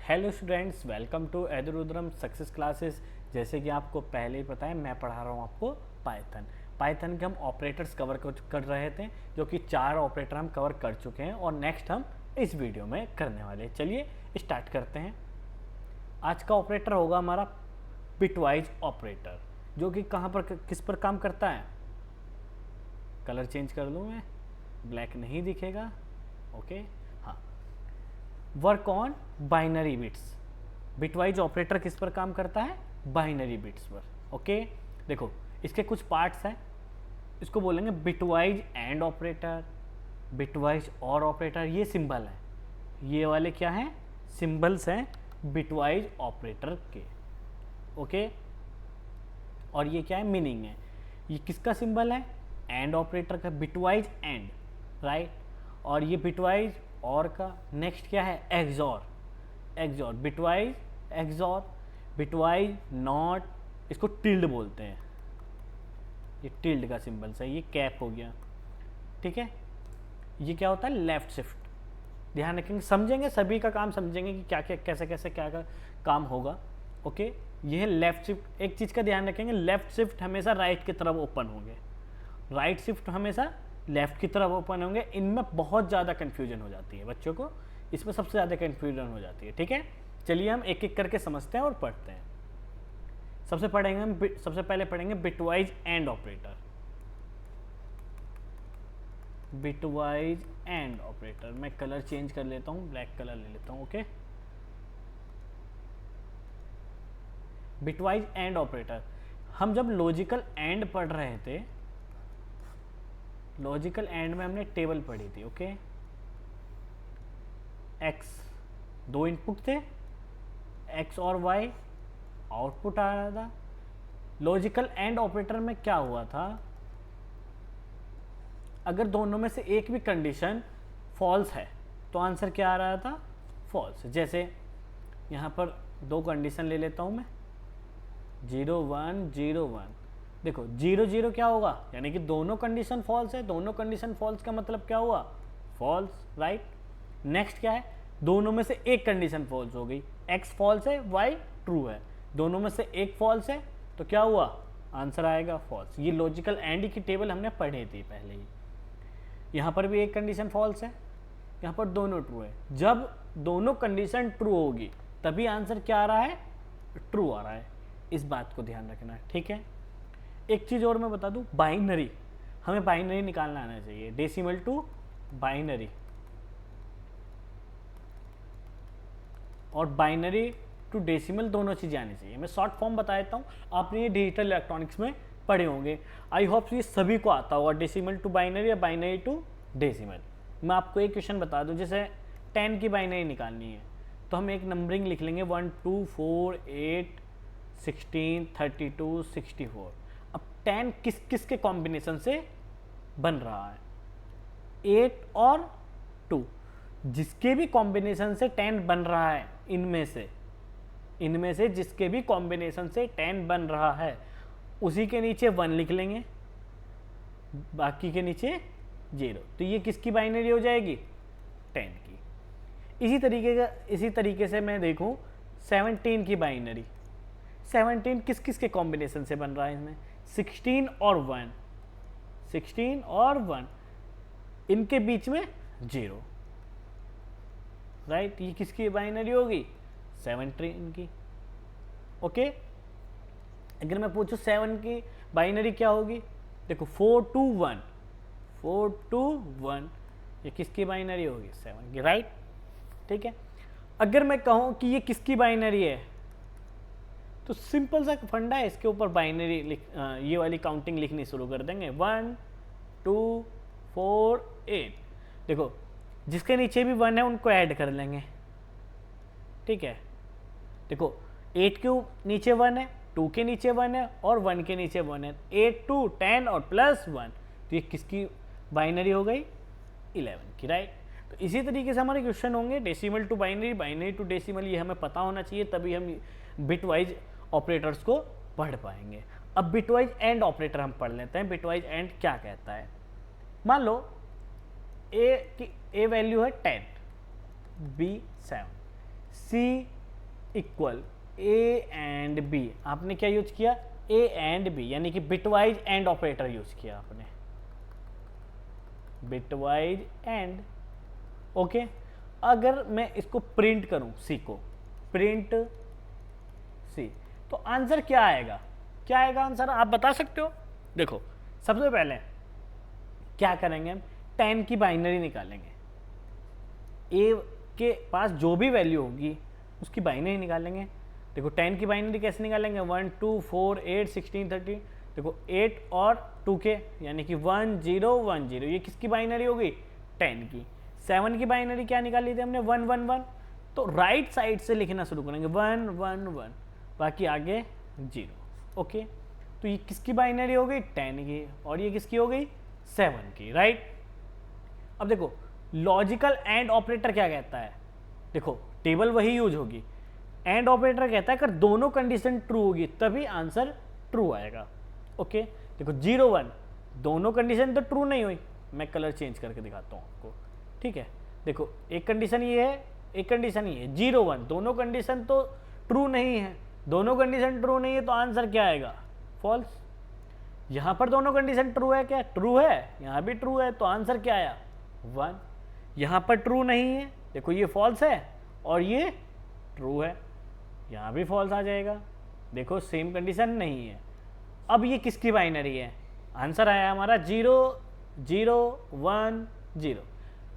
Hello students, welcome to Edurudram success classes. जैसे कि आपको पहले ही पता है, मैं पढ़ा रहा हूँ आपको पाइथन के हम ऑपरेटर्स कवर कर रहे थे, जो कि 4 ऑपरेटर हम कवर कर चुके हैं और नेक्स्ट हम इस वीडियो में करने वाले हैं। चलिए स्टार्ट करते हैं। आज का ऑपरेटर होगा हमारा बिटवाइज ऑपरेटर, जो कि कहाँ पर किस पर काम करता है। कलर चेंज कर लूँ मैं, ब्लैक नहीं दिखेगा। ओके, हाँ। Work on binary bits. Bitwise operator किस पर काम करता है? बाइनरी बिट्स पर। ओके, देखो इसके कुछ पार्ट्स हैं। इसको बोलेंगे बिटवाइज एंड ऑपरेटर, बिटवाइज और ऑपरेटर। ये सिंबल है, ये वाले क्या हैं? सिंबल्स हैं बिटवाइज ऑपरेटर के। ओके, और ये क्या है? मीनिंग है। ये किसका सिंबल है? एंड ऑपरेटर का, बिटवाइज एंड, राइट। और ये बिटवाइज और का नेक्स्ट क्या है? XOR. XOR, bitwise XOR, bitwise not, इसको टिल्ड बोलते हैं। ये टिल्ड का सिंबल है, ये कैप हो गया, ठीक है। ये क्या होता है? Left shift. ध्यान रखेंगे, समझेंगे, सभी का काम समझेंगे कि क्या क्या कैसे कैसे क्या क्या काम होगा। ओके, ये है लेफ्ट शिफ्ट। एक चीज़ का ध्यान रखेंगे, लेफ्ट शिफ्ट हमेशा राइट की तरफ ओपन होंगे, राइट शिफ्ट हमेशा लेफ्ट की तरफ ओपन होंगे। इनमें बहुत ज़्यादा कन्फ्यूजन हो जाती है बच्चों को, इसमें सबसे ज़्यादा कन्फ्यूजन हो जाती है, ठीक है। चलिए हम एक एक करके समझते हैं और पढ़ते हैं। सबसे पहले पढ़ेंगे bitwise and operator. Bitwise and operator, मैं कलर चेंज कर लेता हूँ, ब्लैक कलर ले लेता हूँ। Okay, bitwise and operator. हम जब लॉजिकल एंड पढ़ रहे थे, लॉजिकल एंड में हमने टेबल पढ़ी थी। ओके, एक्स, 2 इनपुट थे, एक्स और वाई, आउटपुट आ रहा था। लॉजिकल एंड ऑपरेटर में क्या हुआ था? अगर दोनों में से एक भी कंडीशन फॉल्स है तो आंसर क्या आ रहा था? फॉल्स। जैसे यहाँ पर 2 कंडीशन ले लेता हूँ मैं, 0 1 0 1। देखो 0 0 क्या होगा? यानी कि दोनों कंडीशन फॉल्स है। दोनों कंडीशन फॉल्स का मतलब क्या हुआ? False, right. नेक्स्ट क्या है? दोनों में से एक कंडीशन फॉल्स हो गई, एक्स फॉल्स है, वाई ट्रू है। दोनों में से एक फॉल्स है तो क्या हुआ? आंसर आएगा फॉल्स। ये लॉजिकल एंड की टेबल हमने पढ़ी थी पहले ही। यहाँ पर भी एक कंडीशन फॉल्स है, यहाँ पर दोनों ट्रू है। जब दोनों कंडीशन ट्रू होगी तभी आंसर क्या आ रहा है? ट्रू आ रहा है। इस बात को ध्यान रखना है, ठीक है। एक चीज़ और मैं बता दूं, बाइनरी, हमें बाइनरी निकालना आना चाहिए, डेसिमल टू बाइनरी और बाइनरी टू डेसिमल, दोनों चीज़ें आनी चाहिए। मैं शॉर्ट फॉर्म बता देता हूँ, आपने ये डिजिटल इलेक्ट्रॉनिक्स में पढ़े होंगे। आई होप ये सभी को आता होगा, डेसिमल टू बाइनरी या बाइनरी टू डेसिमल। मैं आपको एक क्वेश्चन बता दूं, जैसे 10 की बाइनरी निकालनी है तो हम एक नंबरिंग लिख लेंगे, 1 2 4 8 16 32 64। अब 10 किस किस के कॉम्बिनेशन से बन रहा है? 8 और 2, जिसके भी कॉम्बिनेशन से 10 बन रहा है, इनमें से जिसके भी कॉम्बिनेशन से 10 बन रहा है, उसी के नीचे 1 लिख लेंगे, बाकी के नीचे 0। तो ये किसकी बाइनरी हो जाएगी? 10 की। इसी तरीके से मैं देखूं 17 की बाइनरी। 17 किस किस के कॉम्बिनेशन से बन रहा है? इसमें 16 और 1, 16 और 1, इनके बीच में 0, राइट। ये किसकी बाइनरी होगी? 17 की। ओके, अगर मैं पूछूं 7 की बाइनरी क्या होगी? देखो 4 2 1, 4 2 1, ये किसकी बाइनरी होगी? 7 की, राइट, ठीक है। अगर मैं कहूं कि ये किसकी बाइनरी है, तो सिंपल सा फंडा है, इसके ऊपर बाइनरी ये वाली काउंटिंग लिखनी शुरू कर देंगे, 1 2 4 8। देखो जिसके नीचे भी 1 है उनको ऐड कर लेंगे, ठीक है। देखो 8 के नीचे 1 है, 2 के नीचे 1 है और 1 के नीचे 1 है, 8 2 10 और प्लस 1, तो ये किसकी बाइनरी हो गई? 11 की, राइट। तो इसी तरीके से हमारे क्वेश्चन होंगे, decimal to binary, binary to decimal, ये हमें पता होना चाहिए, तभी हम बिटवाइज ऑपरेटर्स को पढ़ पाएंगे। अब बिटवाइज एंड ऑपरेटर हम पढ़ लेते हैं। बिटवाइज एंड क्या कहता है? मान लो ए की ए वैल्यू है 10, B 7, C equal A and B, आपने क्या यूज किया, ए एंड बी, यानी कि बिटवाइज एंड ऑपरेटर यूज किया आपने, बिटवाइज एंड। ओके, अगर मैं इसको प्रिंट करूं, सी को प्रिंट सी, तो आंसर क्या आएगा, क्या आएगा आंसर, आप बता सकते हो। देखो सबसे पहले क्या करेंगे, हम 10 की बाइनरी निकालेंगे, ए के पास जो भी वैल्यू होगी उसकी बाइनरी निकालेंगे। देखो 10 की बाइनरी कैसे निकालेंगे, 1 2 4 8 16 30, देखो 8 और 2 के यानी कि 1 0 1 0, ये किसकी बाइनरी होगी, 10 की। 7 की बाइनरी क्या निकाली थी हमने, 1 1 1, तो राइट साइड से लिखना शुरू करेंगे 1 1 1, बाकी आगे 0। ओके, तो ये किसकी बाइनरी हो गई, 10 की, और ये किसकी हो गई, 7 की, राइट। अब देखो लॉजिकल एंड ऑपरेटर क्या कहता है, देखो टेबल वही यूज होगी, एंड ऑपरेटर कहता है अगर दोनों कंडीशन ट्रू होगी तभी आंसर ट्रू आएगा। ओके, देखो 0 1 दोनों कंडीशन तो ट्रू नहीं हुई, मैं कलर चेंज करके दिखाता हूँ आपको, ठीक है। देखो एक कंडीशन ये है, एक कंडीशन ये है, 0 1 दोनों कंडीशन तो ट्रू नहीं है, दोनों कंडीशन ट्रू नहीं है तो आंसर क्या आएगा, फॉल्स। यहाँ पर दोनों कंडीशन ट्रू है, क्या ट्रू है, यहाँ भी ट्रू है, तो आंसर क्या आया, 1। यहाँ पर ट्रू नहीं है, देखो ये फॉल्स है और ये ट्रू है, यहाँ भी फॉल्स आ जाएगा, देखो सेम कंडीशन नहीं है। अब ये किसकी बाइनरी है, आंसर आया हमारा 0 0 1 0,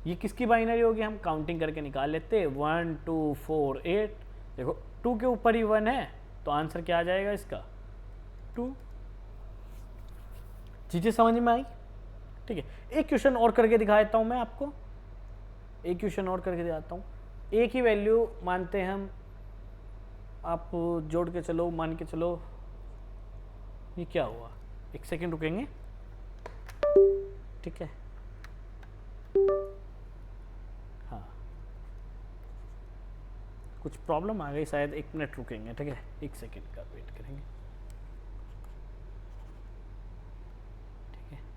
ये किसकी बाइनरी होगी, हम काउंटिंग करके निकाल लेते हैं, 1 2 4 8, देखो 2 के ऊपर ही 1 है तो आंसर क्या आ जाएगा इसका, 2। चीज़ें समझ में आई, ठीक है। एक क्वेश्चन और करके दिखा देता हूँ मैं आपको, एक क्वेश्चन और करके दिखाता हूँ। ए की वैल्यू मानते हैं हम, आप जोड़ के चलो, मान के चलो, ये क्या हुआ, एक सेकंड रुकेंगे, ठीक है। हाँ कुछ प्रॉब्लम आ गई शायद, 1 मिनट रुकेंगे, ठीक है, 1 सेकंड का वेट करेंगे, ठीक है।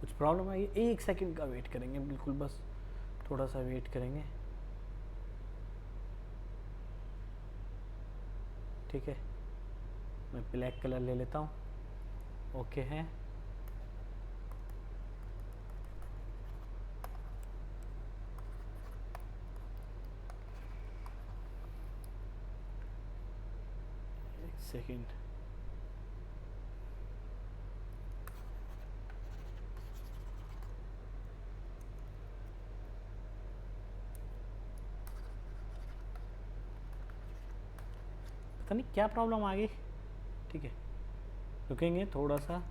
कुछ प्रॉब्लम आई, 1 सेकंड का वेट करेंगे, बिल्कुल बस थोड़ा सा वेट करेंगे, ठीक है। मैं ब्लैक कलर ले लेता हूँ, ओके है। एक सेकंड, पता नहीं क्या प्रॉब्लम आ गई, ठीक है, रुकेंगे थोड़ा सा।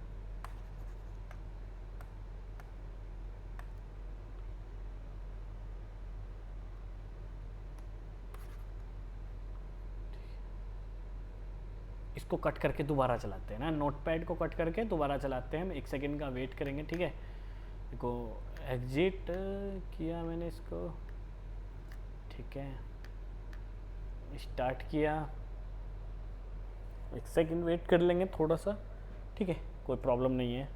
इसको कट करके दोबारा चलाते हैं ना, नोटपैड को कट करके दोबारा चलाते हैं हम, 1 सेकंड का वेट करेंगे, ठीक है। देखो एग्जिट किया मैंने इसको, ठीक है, स्टार्ट किया, 1 सेकंड वेट कर लेंगे थोड़ा सा, ठीक है, कोई प्रॉब्लम नहीं है,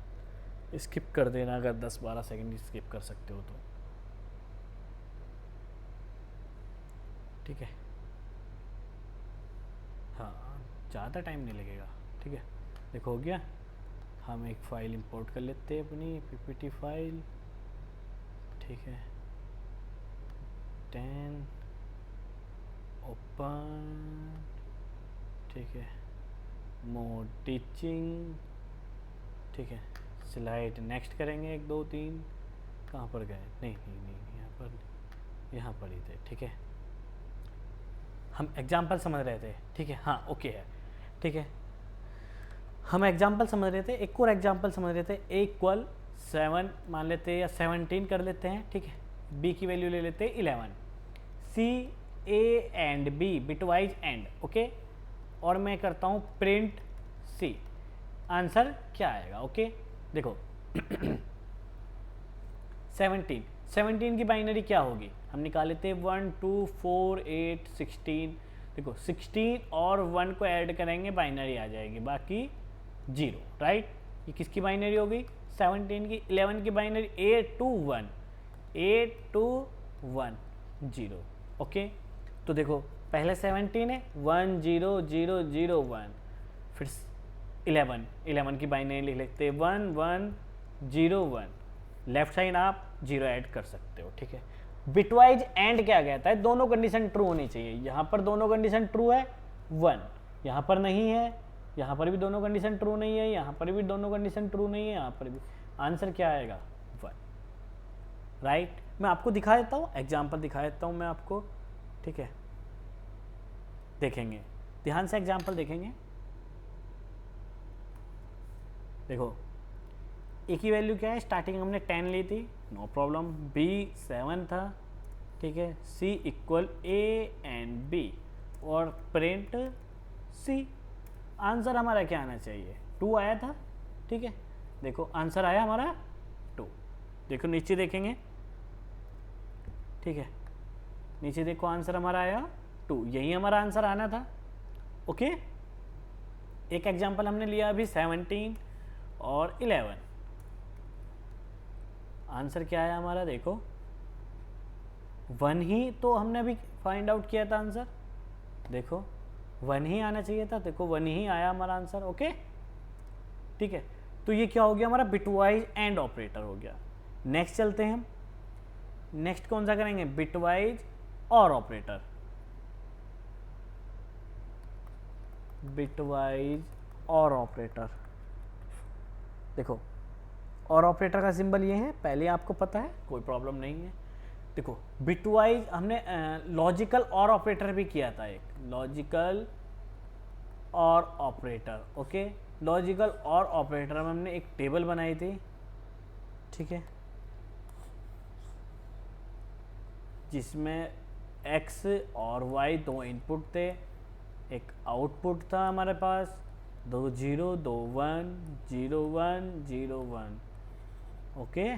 स्किप कर देना अगर 10-12 सेकंड स्किप कर सकते हो तो, ठीक है। हाँ ज़्यादा टाइम नहीं लगेगा, ठीक है। देखो हो गया, हम एक फ़ाइल इंपोर्ट कर लेते हैं अपनी पीपीटी फाइल, ठीक है, 10 ओपन, ठीक है, मोड टीचिंग, ठीक है, स्लाइड नेक्स्ट करेंगे 1 2 3, कहाँ पर गए, नहीं नहीं नहीं यहाँ पर ही थे, ठीक है। हम एग्जाम्पल समझ रहे थे, ठीक है, हाँ ओके है, ठीक है। हम एग्जाम्पल समझ रहे थे, एक और एग्जाम्पल समझ रहे थे, ए इक्वल 7 मान लेते हैं या 17 कर लेते हैं, ठीक है। बी की वैल्यू ले लेते हैं 11, C A and B bitwise and, okay, और मैं करता हूँ प्रिंट सी, आंसर क्या आएगा, ओके। देखो 17 की बाइनरी क्या होगी, हम निकाल लेते हैं 1 2 4 8 16, देखो 16 और 1 को ऐड करेंगे बाइनरी आ जाएगी, बाकी 0, राइट। ये किसकी बाइनरी होगी? 17 की। 11 की बाइनरी 8 2 1, 8 2 1 0। ओके, तो देखो पहले 17 है, 1 0 0 0 1, फिर 11 की बाइनरी लिख लेते 1 1 0 1, लेफ्ट साइड आप 0 ऐड कर सकते हो, ठीक है। बिटवाइज एंड क्या कहता है? दोनों कंडीशन ट्रू होनी चाहिए। यहाँ पर दोनों कंडीशन ट्रू है 1, यहाँ पर नहीं है, यहाँ पर भी दोनों कंडीशन ट्रू नहीं है, यहाँ पर भी दोनों कंडीशन ट्रू नहीं है, यहाँ पर भी। आंसर क्या आएगा? 1, राइट। मैं आपको दिखा देता हूँ, एग्जाम्पल दिखा देता हूँ मैं आपको, ठीक है। देखेंगे ध्यान से, एग्जाम्पल देखेंगे। देखो ए की वैल्यू क्या है? स्टार्टिंग हमने 10 ली थी, नो प्रॉब्लम। बी 7 था, ठीक है। C equal A and B और प्रिंट सी। आंसर हमारा क्या आना चाहिए? 2 आया था, ठीक है। देखो आंसर आया हमारा 2। देखो नीचे देखेंगे, ठीक है, नीचे देखो आंसर हमारा आया 2। यही हमारा आंसर आना था, ओके। एक एग्जांपल हमने लिया अभी 17 और 11। आंसर क्या आया हमारा? देखो 1 ही तो हमने अभी फाइंड आउट किया था आंसर। देखो 1 ही आना चाहिए था, देखो 1 ही आया हमारा आंसर, ओके, ठीक है। तो ये क्या हो गया हमारा? बिटवाइज एंड ऑपरेटर हो गया। नेक्स्ट चलते हैं हम। नेक्स्ट कौन सा करेंगे? बिटवाइज और ऑपरेटर। बिटवाइज और ऑपरेटर, देखो और ऑपरेटर का सिंबल ये है, पहले आपको पता है, कोई प्रॉब्लम नहीं है। देखो बिटवाइज हमने लॉजिकल और ऑपरेटर भी किया था, एक लॉजिकल और ऑपरेटर, ओके। लॉजिकल और ऑपरेटर में हमने एक टेबल बनाई थी, ठीक है, जिसमें x और y 2 इनपुट थे, एक आउटपुट था हमारे पास, 2 0 2 1 0 1 0 1, ओके।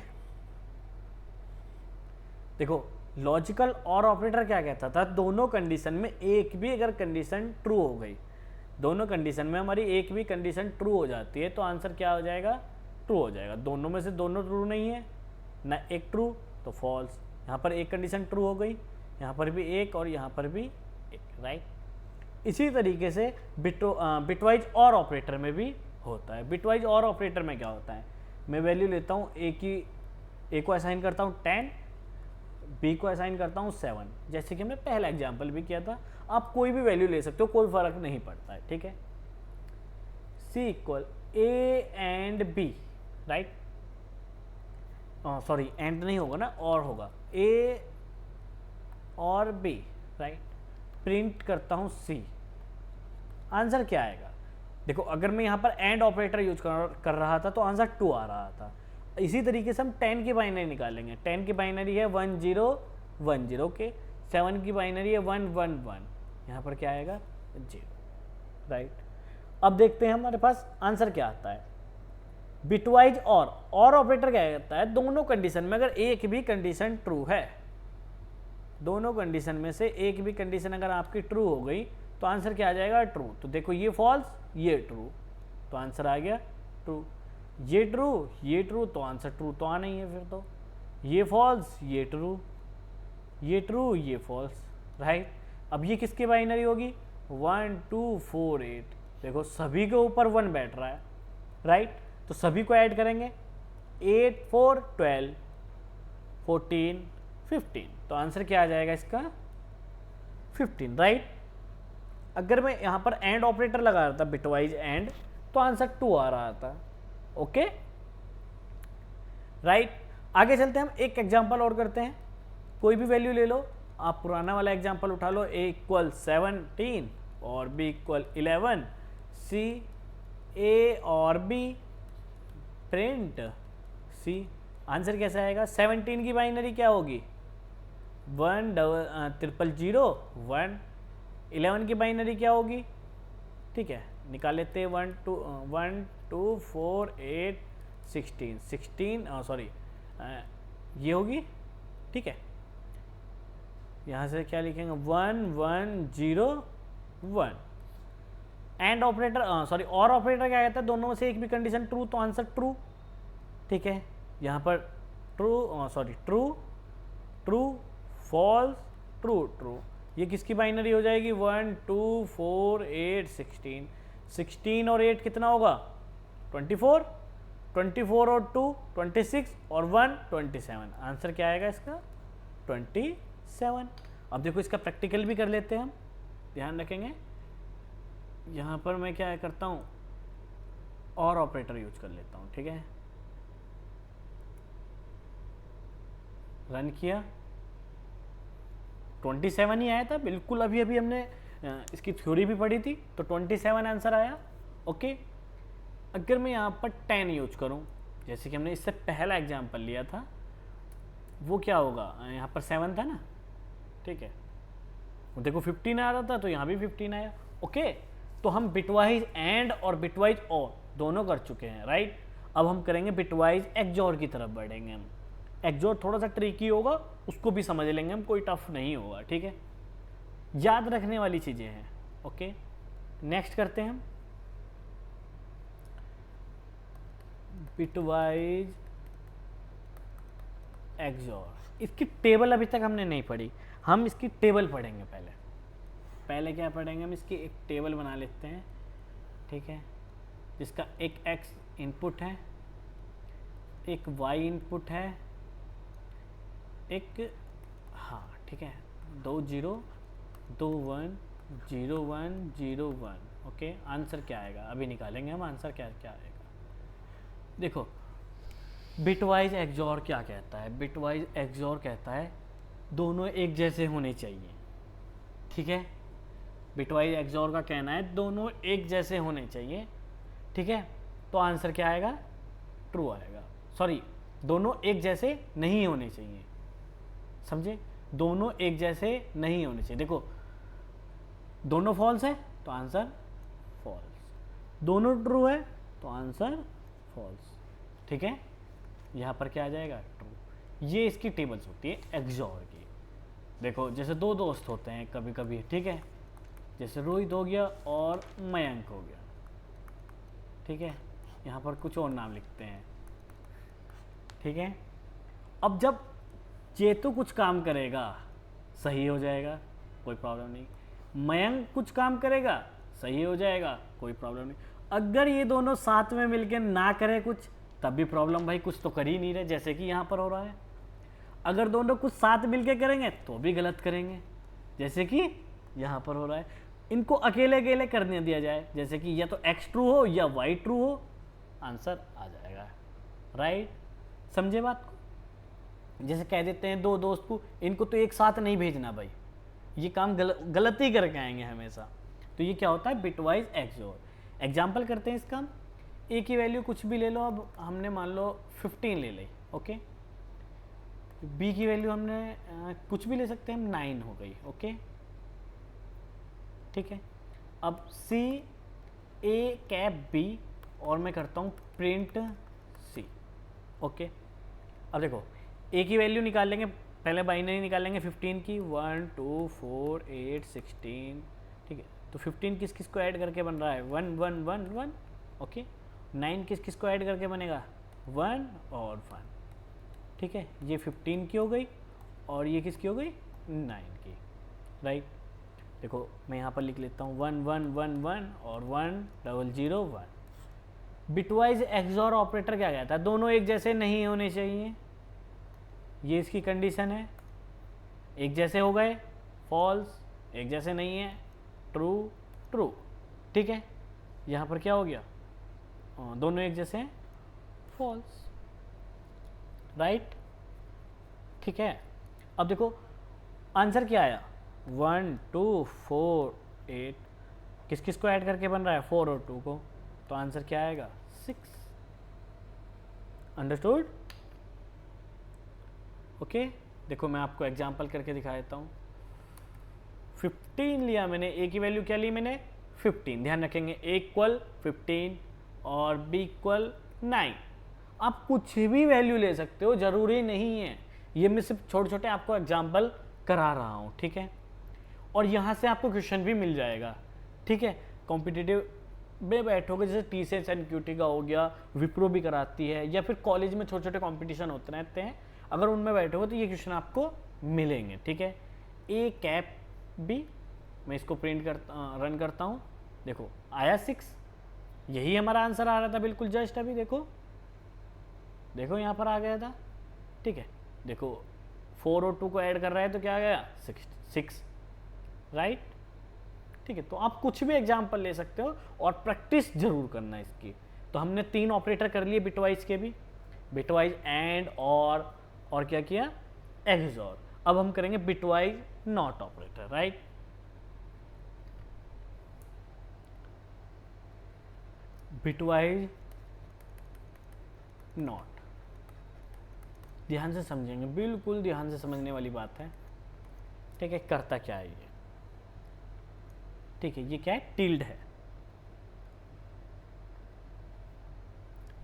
देखो लॉजिकल और ऑपरेटर क्या कहता था? दोनों कंडीशन में एक भी अगर कंडीशन ट्रू हो गई, दोनों कंडीशन में हमारी एक भी कंडीशन ट्रू हो जाती है तो आंसर क्या हो जाएगा? ट्रू हो जाएगा। दोनों में से दोनों ट्रू नहीं है ना, एक ट्रू तो फॉल्स। यहाँ पर एक कंडीशन ट्रू हो गई, यहाँ पर भी एक और यहाँ पर भी एक, राइट। इसी तरीके से बिटवाइज और ऑपरेटर में भी होता है। बिटवाइज और ऑपरेटर में क्या होता है? मैं वैल्यू लेता हूँ ए को असाइन करता हूँ 10, बी को असाइन करता हूँ 7, जैसे कि हमने पहला एग्जाम्पल भी किया था। आप कोई भी वैल्यू ले सकते हो, कोई फर्क नहीं पड़ता है, ठीक है। C equal A and B, right, sorry and नहीं होगा ना, और होगा ए और बी, राइट। प्रिंट करता हूँ सी। आंसर क्या आएगा? देखो अगर मैं यहाँ पर एंड ऑपरेटर यूज कर रहा था तो आंसर 2 आ रहा था। इसी तरीके से हम 10 की बाइनरी निकालेंगे। 10 की बाइनरी है 1 0 1 0 के, 7 की बाइनरी है 1 1 1, यहाँ पर क्या आएगा? 0, राइट। अब देखते हैं हमारे पास आंसर क्या आता है। बिटवाइज और ऑपरेटर क्या कहता है? दोनों कंडीशन में अगर एक भी कंडीशन ट्रू है, दोनों कंडीशन में से एक भी कंडीशन अगर आपकी ट्रू हो गई तो आंसर क्या आ जाएगा? ट्रू। तो देखो ये फॉल्स ये ट्रू, तो आंसर आ गया ट्रू। ये ट्रू तो आंसर ट्रू तो आना ही है फिर तो। ये फॉल्स ये ट्रू, ये ट्रू ये फॉल्स, राइट। अब ये किसकी बाइनरी होगी? 1 2 4 8। देखो सभी के ऊपर 1 बैठ रहा है, राइट। तो सभी को ऐड करेंगे, 8 4 12 14 15, तो आंसर क्या आ जाएगा इसका? 15, राइट। अगर मैं यहाँ पर एंड ऑपरेटर लगा रहा था, बिटवाइज एंड, तो आंसर 2 आ रहा था, ओके, राइट। आगे चलते हैं, हम एक एग्जांपल और करते हैं। कोई भी वैल्यू ले लो, आप पुराना वाला एग्जांपल उठा लो, a इक्वल 17 और b इक्वल 11, c a और b प्रिंट c। आंसर कैसा आएगा? 17 की बाइनरी क्या होगी? 1 0 1। 11 की बाइनरी क्या होगी? ठीक है, निकाल लेते हैं। 1 2 4 8 16 सॉरी ये होगी, ठीक है। यहाँ से क्या लिखेंगे? 1 1 0 1। एंड ऑपरेटर सॉरी और ऑपरेटर क्या कहता है, दोनों में से एक भी कंडीशन ट्रू तो आंसर ट्रू, ठीक है। यहाँ पर true sorry true true false true true, ये किसकी बाइनरी हो जाएगी, 1 2 4 8 16, 16 और 8 कितना होगा 24, 24 और 2 26 और 1 27, आंसर क्या आएगा इसका 27। अब देखो इसका प्रैक्टिकल भी कर लेते हैं हम, ध्यान रखेंगे। यहाँ पर मैं क्या करता हूँ, और ऑपरेटर यूज कर लेता हूँ, ठीक है। रन किया, 27 ही आया था बिल्कुल, अभी अभी हमने इसकी थ्योरी भी पढ़ी थी, तो 27 आंसर आया, ओके। अगर मैं यहाँ पर 10 यूज करूँ, जैसे कि हमने इससे पहला एग्जाम्पल लिया था, वो क्या होगा, यहाँ पर 7 था ना, ठीक है। देखो 15 आ रहा था तो यहाँ भी 15 आया, ओके। तो हम बिटवाइज एंड और बिटवाइज और दोनों कर चुके हैं, राइट। अब हम करेंगे बिटवाइज एक्सओर की तरफ बढ़ेंगे हम। एक्सओर थोड़ा सा ट्रिकी होगा, उसको भी समझ लेंगे हम, कोई टफ नहीं होगा, ठीक है। याद रखने वाली चीज़ें हैं, ओके। नेक्स्ट करते हैं हम बिटवाइज एक्सओर। इसकी टेबल अभी तक हमने नहीं पढ़ी, हम इसकी टेबल पढ़ेंगे पहले क्या पढ़ेंगे हम, इसकी एक टेबल बना लेते हैं, ठीक है, जिसका एक x इनपुट है, एक y इनपुट है, एक हाँ ठीक है, 2 0 2 1 0 1 0 1, ओके। आंसर क्या आएगा अभी निकालेंगे हम, आंसर क्या क्या आएगा। देखो बिटवाइज एक्सओर क्या कहता है, बिटवाइज एक्सओर कहता है दोनों एक जैसे होने चाहिए, ठीक है। बिटवाइज एक्सओर का कहना है दोनों एक जैसे होने चाहिए, ठीक है। तो आंसर क्या आएगा, ट्रू आएगा। सॉरी, दोनों एक जैसे नहीं होने चाहिए, समझे, दोनों एक जैसे नहीं होने चाहिए। देखो दोनों फॉल्स है तो आंसर फॉल्स, दोनों ट्रू है तो आंसर फॉल्स, ठीक है। यहाँ पर क्या आ जाएगा, ट्रू। ये इसकी टेबल्स होती है एक्सओर की। देखो जैसे दो दोस्त होते हैं कभी कभी, ठीक है, जैसे रोहित हो गया और मयंक हो गया, ठीक है। यहाँ पर कुछ और नाम लिखते हैं, ठीक है। अब जब चेतु कुछ काम करेगा सही हो जाएगा, कोई प्रॉब्लम नहीं। मयंक कुछ काम करेगा सही हो जाएगा, कोई प्रॉब्लम नहीं। अगर ये दोनों साथ में मिलकर ना करे कुछ, तब भी प्रॉब्लम, भाई कुछ तो कर ही नहीं रहे, जैसे कि यहाँ पर हो रहा है। अगर दोनों कुछ साथ मिलकर करेंगे तो भी गलत करेंगे, जैसे कि यहाँ पर हो रहा है। इनको अकेले अकेले करने दिया जाए, जैसे कि या तो x ट्रू हो या y ट्रू हो, आंसर आ जाएगा, राइट। समझे बात को। जैसे कह देते हैं दो दोस्त को, इनको तो एक साथ नहीं भेजना भाई, ये काम गलती करके आएंगे हमेशा। तो ये क्या होता है, बिटवाइज एक्सओर। एग्जाम्पल करते हैं इसका, a की वैल्यू कुछ भी ले लो, अब हमने मान लो 15 ले ली, ओके। b की वैल्यू हमने कुछ भी ले सकते हैं हम, 9 हो गई, ओके, ठीक है। अब C A कैप B और मैं करता हूँ प्रिंट C, ओके। अब देखो A की वैल्यू निकाल लेंगे, पहले बाइनरी निकालेंगे 15 की, 1 2 4 8 16, ठीक है। तो 15 किस किस को ऐड करके बन रहा है, 1 1 1 1, ओके। 9 किस किस को ऐड करके बनेगा, 1 और 1, ठीक है। ये 15 की हो गई और ये किसकी हो गई, 9 की, राइट। देखो मैं यहाँ पर लिख लेता हूँ 1 1 1 1 और 1 0 0 1। बिटवाइज एक्सओर ऑपरेटर क्या कहता है, दोनों एक जैसे नहीं होने चाहिए, ये इसकी कंडीशन है। एक जैसे हो गए फॉल्स, एक जैसे नहीं है ट्रू ट्रू, ठीक है। यहाँ पर क्या हो गया, दोनों एक जैसे हैं फॉल्स, राइट, ठीक है। अब देखो आंसर क्या आया, 1 2 4 8, किस किस को ऐड करके बन रहा है, 4 और 2 को, तो आंसर क्या आएगा 6। Understood, okay. देखो मैं आपको एग्जांपल करके दिखा देता हूँ। 15 लिया मैंने, a की वैल्यू क्या ली मैंने 15, ध्यान रखेंगे a इक्वल 15 और b इक्वल 9। आप कुछ भी वैल्यू ले सकते हो, जरूरी नहीं है, ये मैं सिर्फ छोटे छोटे आपको एग्जाम्पल करा रहा हूँ, ठीक है। और यहाँ से आपको क्वेश्चन भी मिल जाएगा, ठीक है। कॉम्पिटिटिव में बैठोगे, जैसे टीसीएस एनक्यूटी का हो गया, विप्रो भी कराती है, या फिर कॉलेज में छोटे छोटे कंपटीशन होते रहते हैं, अगर उनमें बैठोगे तो ये क्वेश्चन आपको मिलेंगे, ठीक है। ए कैप बी, मैं इसको प्रिंट करता रन करता हूँ, देखो आया 6, यही हमारा आंसर आ रहा था बिल्कुल जस्ट अभी, देखो देखो यहाँ पर आ गया था, ठीक है। देखो 4 और 2 को ऐड कर रहा है तो क्या आ गया 6, राइट, ठीक है। तो आप कुछ भी एग्जाम्पल ले सकते हो और प्रैक्टिस जरूर करना इसकी। तो हमने 3 ऑपरेटर कर लिए बिटवाइज के भी, बिटवाइज एंड और क्या किया एक्सॉर। अब हम करेंगे bitwise not operator, right. Bitwise not, ध्यान से समझेंगे, बिल्कुल ध्यान से समझने वाली बात है, ठीक है। करता क्या है ये, ठीक है, ये क्या है टिल्ड है,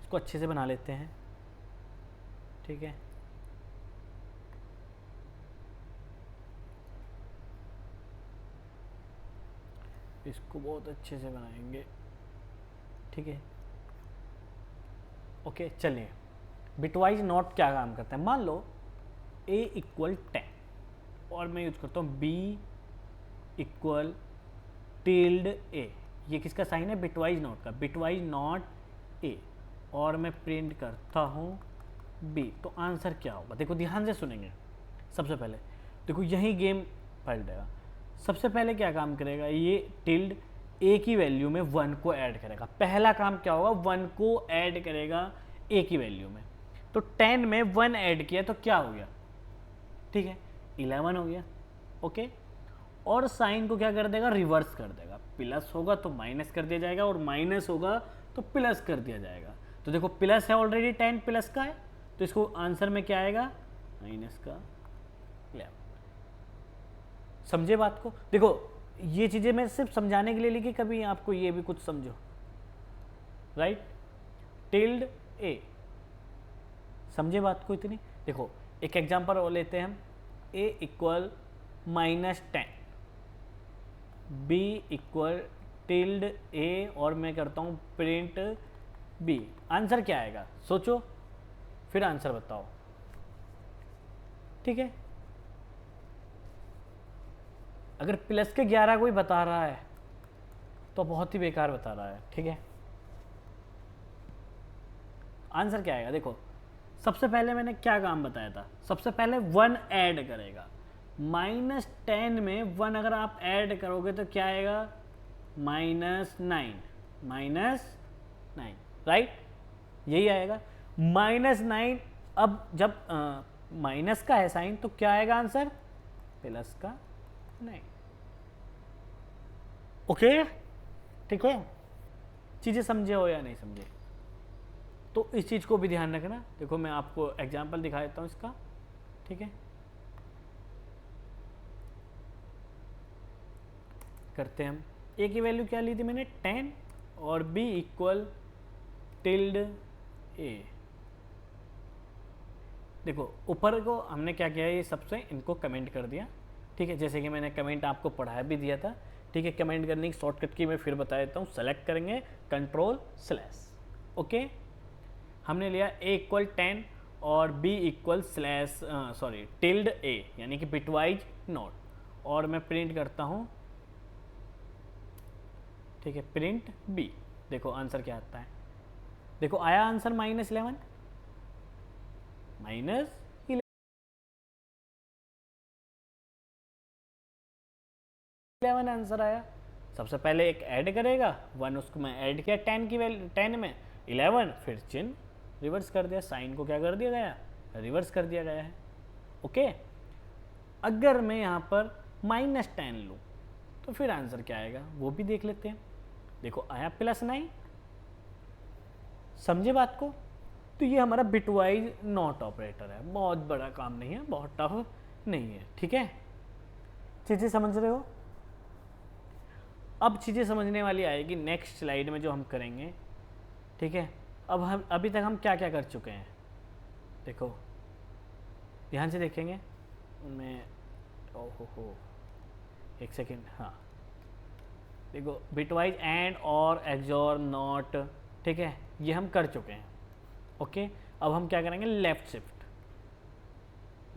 इसको अच्छे से बना लेते हैं, ठीक है। इसको बहुत अच्छे से बनाएंगे, ठीक है, ओके। चलिए बिटवाइज नॉट क्या काम करता है, मान लो a इक्वल 10 और मैं यूज करता हूँ b इक्वल टिल्ड a, ये किसका साइन है बिटवाइज नॉट का, बिटवाइज नॉट a, और मैं प्रिंट करता हूँ b, तो आंसर क्या होगा, देखो ध्यान से सुनेंगे। सबसे पहले देखो यही गेम पलट जाएगा, सबसे पहले क्या काम करेगा, ये टिल्ड a की वैल्यू में 1 को ऐड करेगा, पहला काम क्या होगा 1 को ऐड करेगा a की वैल्यू में, तो 10 में 1 ऐड किया तो क्या हो गया, ठीक है 11 हो गया, ओके। और साइन को क्या कर देगा रिवर्स कर देगा, प्लस होगा तो माइनस कर दिया जाएगा और माइनस होगा तो प्लस कर दिया जाएगा। तो देखो प्लस है ऑलरेडी, 10 प्लस का है, तो इसको आंसर में क्या आएगा माइनस का 11। समझे बात को, देखो ये चीज़ें मैं सिर्फ समझाने के लिए लिखी, कभी आपको ये भी कुछ समझो, राइट। टिल्ड ए, समझे बात को इतनी। देखो एक एग्जांपल और लेते हैं हम, a equal -10, b equal tilde a, और मैं करता हूँ प्रिंट b, आंसर क्या आएगा सोचो, फिर आंसर बताओ, ठीक है। अगर प्लस के 11 कोई बता रहा है तो बहुत ही बेकार बता रहा है, ठीक है। आंसर क्या आएगा, देखो सबसे पहले मैंने क्या काम बताया था, सबसे पहले 1 ऐड करेगा, -10 में 1 अगर आप ऐड करोगे तो क्या आएगा -9, राइट, यही आएगा -9। अब जब माइनस का है साइन तो क्या आएगा आंसर प्लस का 9, ओके, ठीक है। चीज़ें समझे हो या नहीं समझे, तो इस चीज़ को भी ध्यान रखना। देखो मैं आपको एग्जांपल दिखा देता हूँ इसका, ठीक है। करते हैं हम, ए की वैल्यू क्या ली थी मैंने 10 और b इक्वल टिल्ड a। देखो ऊपर को हमने क्या किया, ये सबसे इनको कमेंट कर दिया, ठीक है, जैसे कि मैंने कमेंट आपको पढ़ाया भी दिया था, ठीक है। कमेंट करने की शॉर्टकट की मैं फिर बता देता हूँ, सेलेक्ट करेंगे कंट्रोल/, ओके। हमने लिया a इक्वल 10 और b इक्वल टिल्ड a, यानी कि बिटवाइज नॉट, और मैं प्रिंट करता हूँ, ठीक है, प्रिंट b। देखो आंसर क्या आता है, देखो आया आंसर -11, -11 आंसर आया। सबसे पहले एक ऐड करेगा 1, उसको मैं ऐड किया 10 की वैल्यू, 10 में 11, फिर चिन्ह रिवर्स कर दिया, साइन को क्या कर दिया गया रिवर्स कर दिया गया है, ओके। अगर मैं यहाँ पर -10 लूँ तो फिर आंसर क्या आएगा वो भी देख लेते हैं। देखो आया +9, समझे बात को। तो ये हमारा बिटवाइज नॉट ऑपरेटर है, बहुत बड़ा काम नहीं है, बहुत टफ नहीं है, ठीक है। चीज़ें समझ रहे हो। अब चीज़ें समझने वाली आएगी नेक्स्ट स्लाइड में जो हम करेंगे, ठीक है। अब हम अभी तक हम क्या क्या कर चुके हैं, देखो ध्यान से देखेंगे। मैं ओहो एक सेकेंड, हाँ देखो बिटवाइज एंड और एक्सॉर नॉट, ठीक है, ये हम कर चुके हैं। ओके, अब हम क्या करेंगे, लेफ्ट शिफ्ट,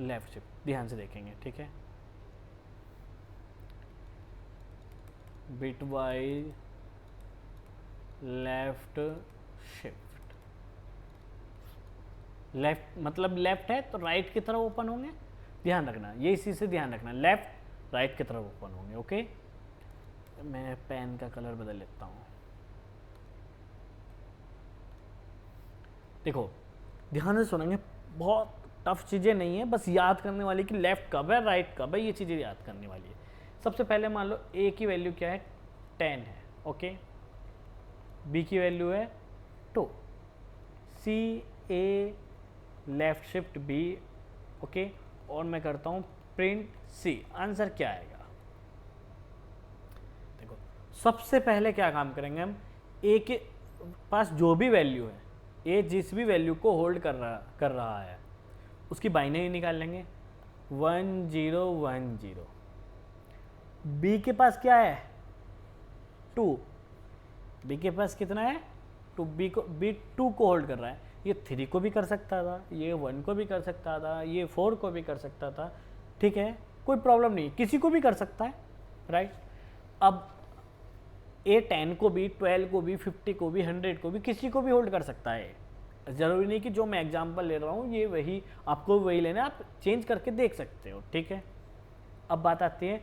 लेफ्ट शिफ्ट ध्यान से देखेंगे, ठीक है। बिटवाइज लेफ्ट शिफ्ट, लेफ्ट मतलब लेफ्ट है तो राइट की तरफ ओपन होंगे, ध्यान रखना, ये इसी से ध्यान रखना, लेफ्ट राइट की तरफ ओपन होंगे। ओके, मैं पेन का कलर बदल लेता हूँ। देखो ध्यान से सुनेंगे, बहुत टफ चीज़ें नहीं है, बस याद करने वाली कि लेफ्ट कब है राइट कब है, ये चीज़ें याद करने वाली है। सबसे पहले मान लो ए की वैल्यू क्या है, 10 है। ओके, बी की वैल्यू है 2, सी ए लेफ्ट शिफ्ट बी। ओके, और मैं करता हूँ प्रिंट सी, आंसर क्या आएगा। देखो सबसे पहले क्या काम करेंगे हम, ए के पास जो भी वैल्यू है, ए जिस भी वैल्यू को होल्ड कर रहा है उसकी बाइनरी निकाल लेंगे, 1 0 1 0। बी के पास क्या है, 2, बी के पास कितना है 2, बी 2 को होल्ड कर रहा है, ये 3 को भी कर सकता था, ये 1 को भी कर सकता था, ये 4 को भी कर सकता था, ठीक है, कोई प्रॉब्लम नहीं, किसी को भी कर सकता है, राइट। अब ए 10 को भी, 12 को भी, 50 को भी, 100 को भी, किसी को भी होल्ड कर सकता है। ज़रूरी नहीं कि जो मैं एग्जांपल ले रहा हूँ ये वही आपको वही लेना है, आप चेंज करके देख सकते हो, ठीक है। अब बात आती है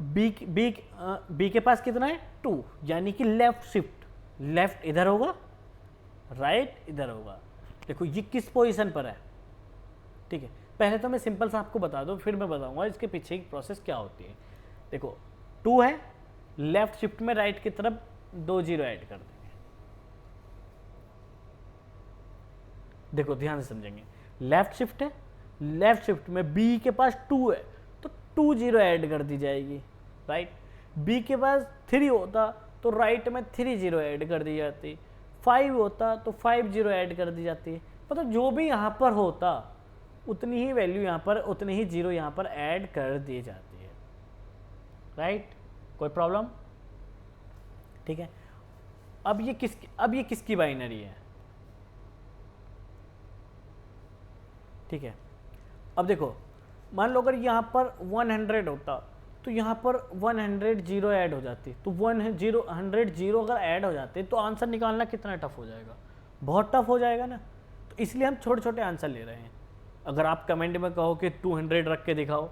बी के पास कितना है 2, यानी कि लेफ्ट शिफ्ट, लेफ्ट इधर होगा राइट इधर होगा। देखो ये किस पोजीशन पर है, ठीक है, पहले तो मैं सिंपल सा आपको बता दूं, फिर मैं बताऊंगा इसके पीछे की प्रोसेस क्या होती है। देखो 2 है, लेफ्ट शिफ्ट में राइट की तरफ 2 0 ऐड कर देंगे। देखो ध्यान से समझेंगे, लेफ्ट शिफ्ट है, लेफ्ट शिफ्ट में बी के पास 2 है तो 2 0 ऐड कर दी जाएगी, राइट। बी के पास 3 होता तो राइट में 3 0 ऐड कर दी जाती, 5 होता तो 5 0 ऐड कर दी जाती है, मतलब जो भी यहाँ पर होता उतनी ही वैल्यू यहाँ पर, उतनी ही 0 यहाँ पर ऐड कर दी जाती है, राइट। कोई प्रॉब्लम, ठीक है। अब ये किसकी बाइनरी है, ठीक है। अब देखो मान लो अगर यहाँ पर 100 होता तो यहाँ पर 100 0 ऐड हो जाती, तो 100 0 अगर ऐड हो जाते तो आंसर निकालना कितना टफ हो जाएगा, बहुत टफ हो जाएगा ना। तो इसलिए हम छोटे छोटे आंसर ले रहे हैं। अगर आप कमेंट में कहो कि 200 रख के दिखाओ,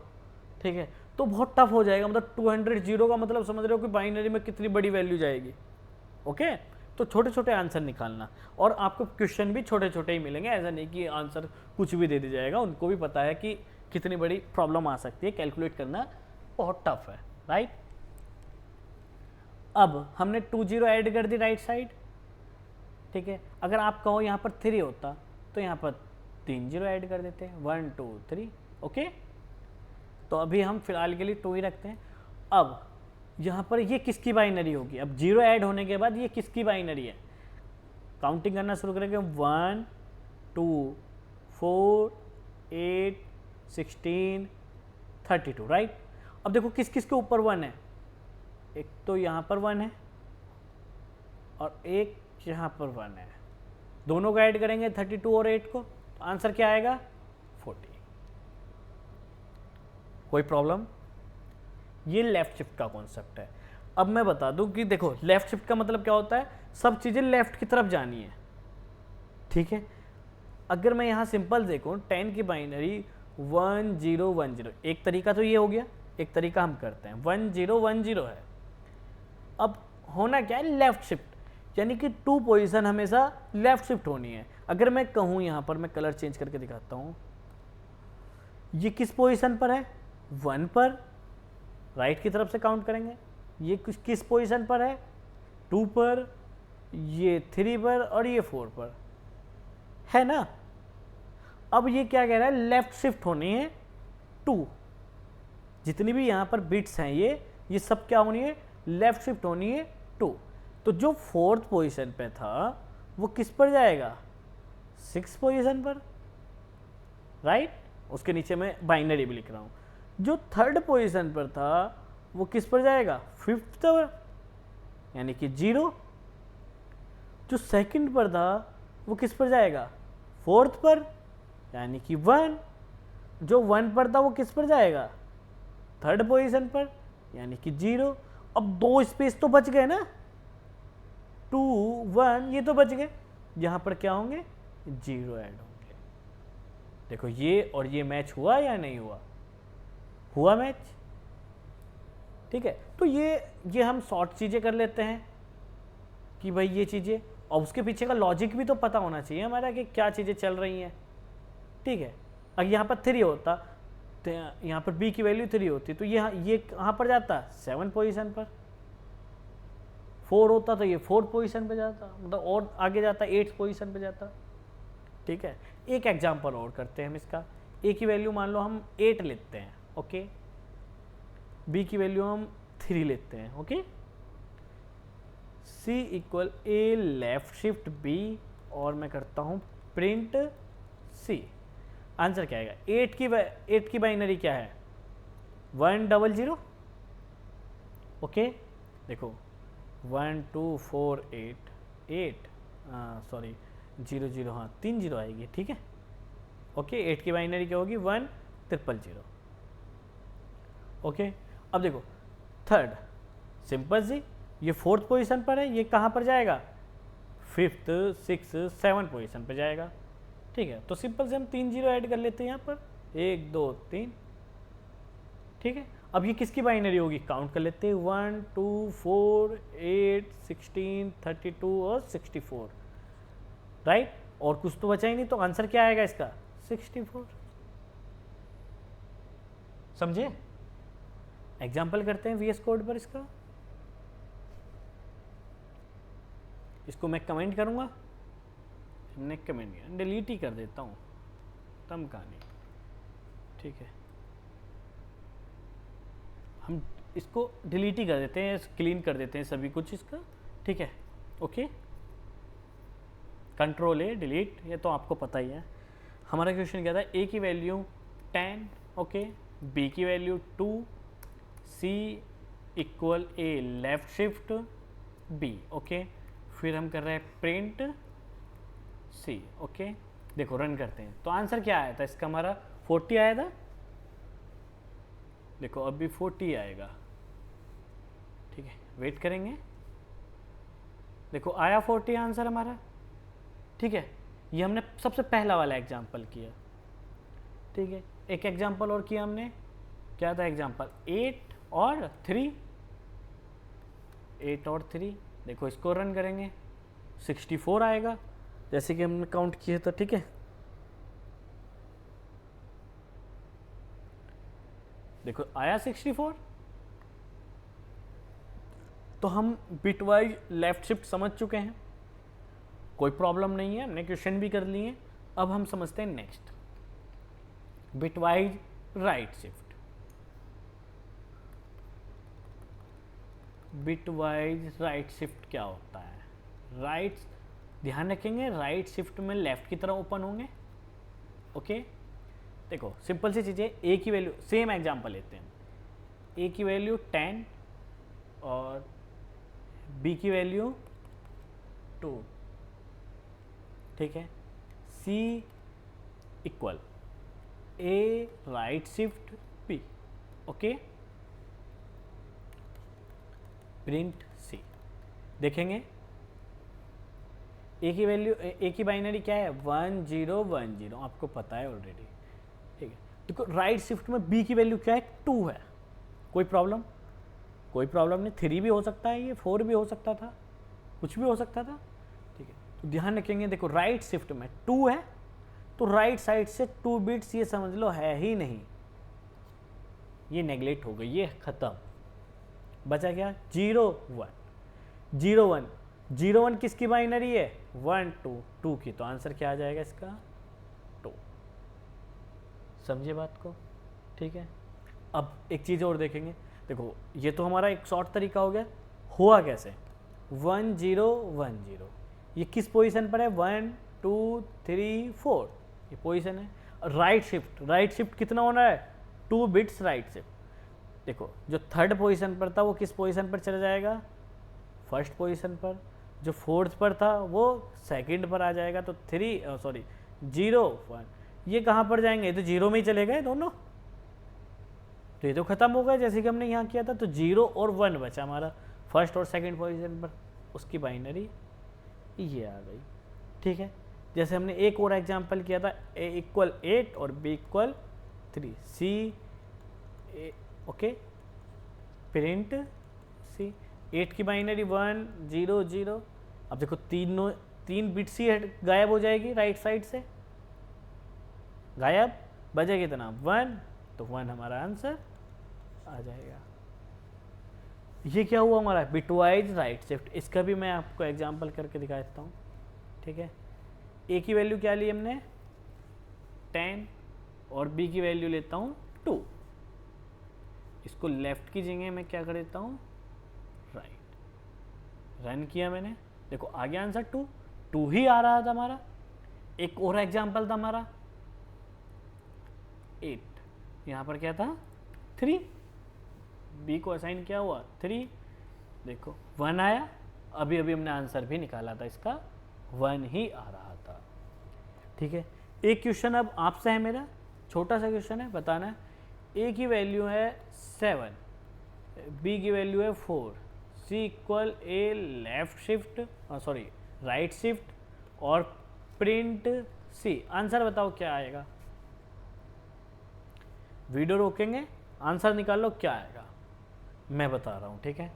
ठीक है, तो बहुत टफ हो जाएगा, मतलब 200 0 का मतलब समझ रहे हो कि बाइनरी में कितनी बड़ी वैल्यू जाएगी। ओके, तो छोटे छोटे आंसर निकालना, और आपको क्वेश्चन भी छोटे छोटे ही मिलेंगे, ऐसा नहीं कि आंसर कुछ भी दे दिया जाएगा, उनको भी पता है कि कितनी बड़ी प्रॉब्लम आ सकती है, कैलकुलेट करना बहुत टफ है, राइट। अब हमने 2 0 ऐड कर दी राइट साइड, ठीक है। अगर आप कहो यहाँ पर 3 होता तो यहाँ पर 3 0 ऐड कर देते हैं, 1 2 3। ओके, तो अभी हम फिलहाल के लिए 2 ही रखते हैं। अब यहाँ पर ये किसकी बाइनरी होगी, अब 0 ऐड होने के बाद ये किसकी बाइनरी है, काउंटिंग करना शुरू करेंगे, 1 2 4 8 16 32, राइट। अब देखो किस किस के ऊपर 1 है, एक तो यहाँ पर 1 है और एक यहाँ पर 1 है, दोनों का ऐड करेंगे 32 और 8 को, तो आंसर क्या आएगा 40। कोई प्रॉब्लम, ये लेफ्ट शिफ्ट का कॉन्सेप्ट है। अब मैं बता दूं कि देखो लेफ्ट शिफ्ट का मतलब क्या होता है, सब चीज़ें लेफ्ट की तरफ जानी है, ठीक है। अगर मैं यहाँ सिंपल देखूँ 10 की बाइनरी 1 0 1 0, एक तरीका तो ये हो गया, एक तरीका हम करते हैं 1 0 1 0 है। अब होना क्या है, लेफ्ट शिफ्ट, यानी कि 2 पोजीशन हमेशा लेफ्ट शिफ्ट होनी है। अगर मैं कहूँ यहाँ पर, मैं कलर चेंज करके दिखाता हूँ, ये किस पोजीशन पर है, 1 पर, राइट की तरफ से काउंट करेंगे। ये किस पोजीशन पर है, 2 पर, ये 3 पर और ये 4 पर है ना। अब ये क्या कह रहा है, लेफ्ट शिफ्ट होनी है 2, जितनी भी यहाँ पर बिट्स हैं ये सब क्या होनी है, लेफ्ट शिफ्ट होनी है 2। तो जो 4th पोजीशन पे था वो किस पर जाएगा, 6th पोजीशन पर, राइट। उसके नीचे मैं बाइनरी भी लिख रहा हूँ। जो 3rd पोजीशन पर था वो किस पर जाएगा, फिफ्थ पर, यानी कि 0। जो सेकंड पर था वो किस पर जाएगा, फोर्थ पर, यानी कि 1। जो 1 पर था वो किस पर जाएगा, थर्ड पोजीशन पर, यानी कि 0। अब 2 स्पेस तो बच गए ना, 2 1 ये तो बच गए, यहाँ पर क्या होंगे, 0 ऐड होंगे। देखो ये और ये मैच हुआ या नहीं हुआ, हुआ मैच, ठीक है। तो ये हम शॉर्ट चीज़ें कर लेते हैं कि भाई ये चीज़ें, और उसके पीछे का लॉजिक भी तो पता होना चाहिए हमारा कि क्या चीज़ें चल रही हैं, ठीक है। अगर यहाँ पर 3 होता तो यहाँ पर b की वैल्यू 3 होती, तो ये कहाँ पर जाता, 7 पोजीशन पर। 4 होता तो ये 4th पोजीशन पे जाता, मतलब और आगे जाता 8th पोजीशन पे जाता, ठीक है। एक एग्जांपल और करते हैं हम इसका। a की वैल्यू मान लो हम 8 लेते हैं, ओके। b की वैल्यू हम 3 लेते हैं, okay. c equal a left shift b, और मैं करता हूँ प्रिंट c। आंसर क्या आएगा, 8 की बाइनरी क्या है, 100, ओके। देखो 1 2 4 8 8 सॉरी 0 0, हाँ 3 0 आएगी, ठीक है, ओके। 8 की बाइनरी क्या होगी, 1 000, ओके। अब देखो थर्ड, सिंपल सी, ये 4th पोजीशन पर है, ये कहाँ पर जाएगा, 5th 6th 7th पोजीशन पर जाएगा, ठीक है। तो सिंपल से हम 3 0 ऐड कर लेते हैं यहाँ पर, 1 2 3, ठीक है। अब ये किसकी बाइनरी होगी, काउंट कर लेते हैं, 1 2 4 8 16 32 और 64, राइट। और कुछ तो बचा ही नहीं, तो आंसर क्या आएगा इसका, 64। समझे, एग्जाम्पल करते हैं VS कोड पर इसका। इसको मैं कमेंट करूंगा, हमने कमेंट किया, डिलीट ही कर देता हूँ, तम कहानी, ठीक है। हम इसको डिलीट ही कर देते हैं, क्लीन कर देते हैं सभी कुछ इसका, ठीक है, ओके। कंट्रोल A डिलीट, ये तो आपको पता ही है। हमारा क्वेश्चन क्या था, A की वैल्यू 10, ओके, B की value 2, C equal A left shift B, okay. फिर हम कर रहे हैं प्रिंट C, ओके। देखो रन करते हैं, तो आंसर क्या आया था इसका, हमारा 40 आया था। देखो अब भी 40 आएगा, ठीक है, वेट करेंगे। देखो आया 40 आंसर हमारा, ठीक है। ये हमने सबसे पहला वाला एग्जाम्पल किया, ठीक है। एक एग्जाम्पल और किया हमने, क्या था एग्जाम्पल, 8 और 3, 8 और 3। देखो इसको रन करेंगे, 64 आएगा, जैसे कि हमने काउंट किए तो, ठीक है। देखो आया 64। तो हम बिटवाइज लेफ्ट शिफ्ट समझ चुके हैं, कोई प्रॉब्लम नहीं है, हमने क्वेश्चन भी कर लिए। अब हम समझते हैं next, bitwise right shift. Bitwise right shift क्या होता है, राइट, ध्यान रखेंगे राइट शिफ्ट में लेफ्ट की तरह ओपन होंगे, ओके। देखो सिंपल सी चीज़ें, ए की वैल्यू, सेम एग्जांपल लेते हैं, ए की वैल्यू 10 और बी की वैल्यू 2, ठीक है। C equal A right shift B, okay, print C. देखेंगे ए की वैल्यू, ए की बाइनरी क्या है, 1 0 1 0, आपको पता है ऑलरेडी, ठीक है। देखो राइट शिफ्ट में बी की वैल्यू क्या है, 2 है, कोई प्रॉब्लम, कोई प्रॉब्लम नहीं, 3 भी हो सकता है, ये 4 भी हो सकता था, कुछ भी हो सकता था, ठीक है। तो ध्यान रखेंगे, देखो राइट शिफ्ट में 2 है, तो राइट साइड से 2 बिट्स ये समझ लो है ही नहीं, ये नेगलेक्ट हो गई, ये खत्म, बचा क्या, 0 1 0 1 0 1 किसकी बाइनरी है, 1 2 2 की, तो आंसर क्या आ जाएगा इसका, 2। समझे बात को, ठीक है। अब एक चीज़ और देखेंगे, देखो ये तो हमारा एक शॉर्ट तरीका हो गया, हुआ कैसे, 1 0 1 0, ये किस पोजीशन पर है, 1 2 3 4, ये पोजीशन है। राइट शिफ्ट, राइट शिफ्ट कितना होना है, 2 बिट्स राइट शिफ्ट। देखो जो थर्ड पोजीशन पर था वो किस पोजीशन पर चला जाएगा, फर्स्ट पोजीशन पर। जो फोर्थ पर था वो सेकंड पर आ जाएगा। तो 0 1 ये कहाँ पर जाएंगे, ये तो 0 में ही चले गए दोनों, तो ये तो खत्म हो गया जैसे कि हमने यहाँ किया था। तो 0 और 1 बचा हमारा फर्स्ट और सेकंड पोजीशन पर, उसकी बाइनरी ये आ गई। ठीक है, जैसे हमने एक और एग्जांपल किया था, a = 8 और b = 3, c okay, print c। 8 की बाइनरी 1 0 0। अब देखो तीन बिट्स ही गायब हो जाएगी राइट साइड से, गायब, बचेगा कितना 1, तो 1 हमारा आंसर आ जाएगा। ये क्या हुआ हमारा बिटवाइज राइट शिफ्ट। इसका भी मैं आपको एग्जांपल करके दिखा देता हूँ। ठीक है, a की वैल्यू क्या ली हमने 10 और b की वैल्यू लेता हूँ 2। इसको लेफ्ट की जगह मैं क्या कर देता हूँ राइट। रन किया मैंने, देखो आ गया आंसर 2 ही आ रहा था हमारा। एक और एग्जांपल था हमारा 8, यहाँ पर क्या था 3, b को असाइन किया हुआ 3, देखो 1 आया। अभी हमने आंसर भी निकाला था, इसका 1 ही आ रहा था। ठीक है, एक क्वेश्चन अब आपसे है मेरा, छोटा सा क्वेश्चन है, बताना है a की वैल्यू है 7, b की वैल्यू है 4, c = a left shift right shift और प्रिंट c। आंसर बताओ क्या आएगा, वीडियो रोकेंगे, आंसर निकाल लो क्या आएगा, मैं बता रहा हूँ। ठीक है,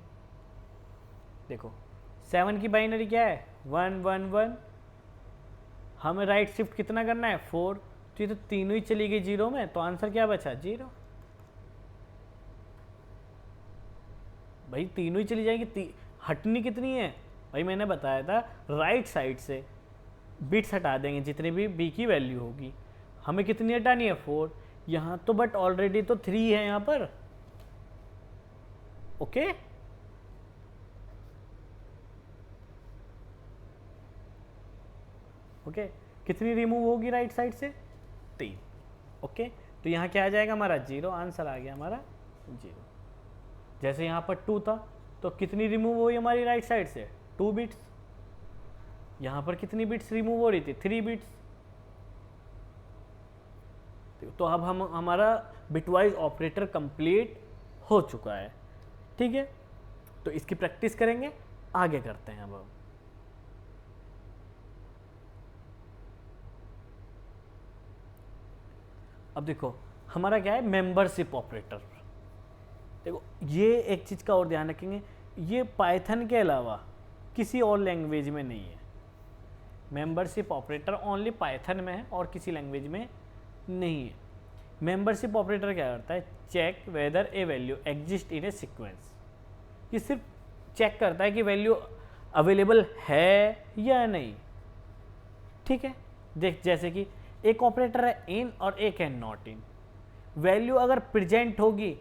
देखो 7 की बाइनरी क्या है 1 1 1, हमें राइट शिफ्ट कितना करना है 4, तो ये तो तीनों ही चली गई 0 में, तो आंसर क्या बचा 0। भाई तीनों ही चली जाएंगी, हटनी कितनी है भाई, मैंने बताया था राइट साइड से बिट्स हटा देंगे जितने भी b की वैल्यू होगी। हमें कितनी हटानी है 4, यहाँ तो बट ऑलरेडी तो 3 है यहाँ पर। ओके ओके, कितनी रिमूव होगी राइट साइड से 3। ओके, तो यहाँ क्या आ जाएगा हमारा 0, आंसर आ गया हमारा 0। जैसे यहाँ पर 2 था तो कितनी रिमूव हुई हमारी राइट साइड से 2 बिट्स। यहाँ पर कितनी बिट्स रिमूव हो रही थी 3 बिट्स। तो अब हमारा बिटवाइज ऑपरेटर कंप्लीट हो चुका है। ठीक है, तो इसकी प्रैक्टिस करेंगे, आगे करते हैं। अब देखो हमारा क्या है मेंबरशिप ऑपरेटर। देखो ये एक चीज़ का और ध्यान रखेंगे, ये पाइथन के अलावा किसी और लैंग्वेज में नहीं है। मेंबरशिप ऑपरेटर ओनली पाइथन में है और किसी लैंग्वेज में नहीं है। मेंबरशिप ऑपरेटर क्या करता है, check whether a value exist in a sequence. ये सिर्फ चेक करता है कि वैल्यू अवेलेबल है या नहीं। ठीक है, देख जैसे कि एक ऑपरेटर है इन और एक है नॉट इन। वैल्यू अगर प्रेजेंट होगी,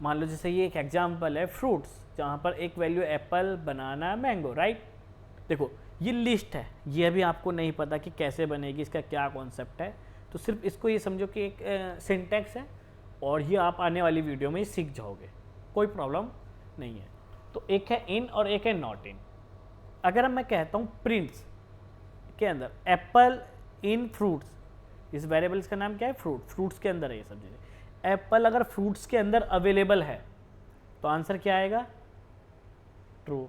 मान लो जैसे ये एक एग्जांपल है फ्रूट्स, जहाँ पर एक value apple banana mango, right. देखो ये लिस्ट है, ये अभी आपको नहीं पता कि कैसे बनेगी, इसका क्या कॉन्सेप्ट है, तो सिर्फ इसको ये समझो कि एक सिंटैक्स है और ये आप आने वाली वीडियो में सीख जाओगे, कोई प्रॉब्लम नहीं है। तो एक है इन और एक है नॉट इन। अगर मैं कहता हूँ प्रिंट्स के अंदर एप्पल इन फ्रूट्स, इस वेरिएबल्स का नाम क्या है फ्रूट्स के अंदर है ये सब चीज़ें। एप्पल अगर फ्रूट्स के अंदर अवेलेबल है तो आंसर क्या आएगा ट्रू।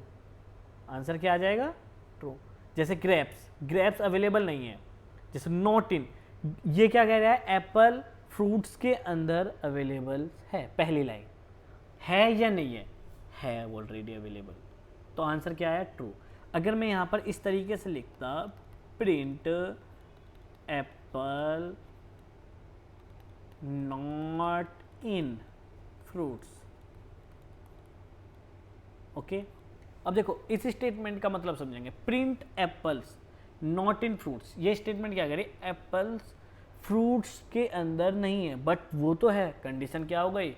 आंसर क्या आ जाएगा ट्रू। जैसे ग्रेप्स अवेलेबल नहीं है, जैसे नॉट इन, ये क्या कह रहा है एप्पल फ्रूट्स के अंदर अवेलेबल है। पहली लाइन है या नहीं है ऑलरेडी अवेलेबल, तो आंसर क्या है ट्रू। अगर मैं यहाँ पर इस तरीके से लिखता print Apple not in fruits, okay. अब देखो इस स्टेटमेंट का मतलब समझेंगे, print apples not in fruits, ये स्टेटमेंट क्या करे एप्पल्स फ्रूट्स के अंदर नहीं है, बट वो तो है, कंडीशन क्या हो गई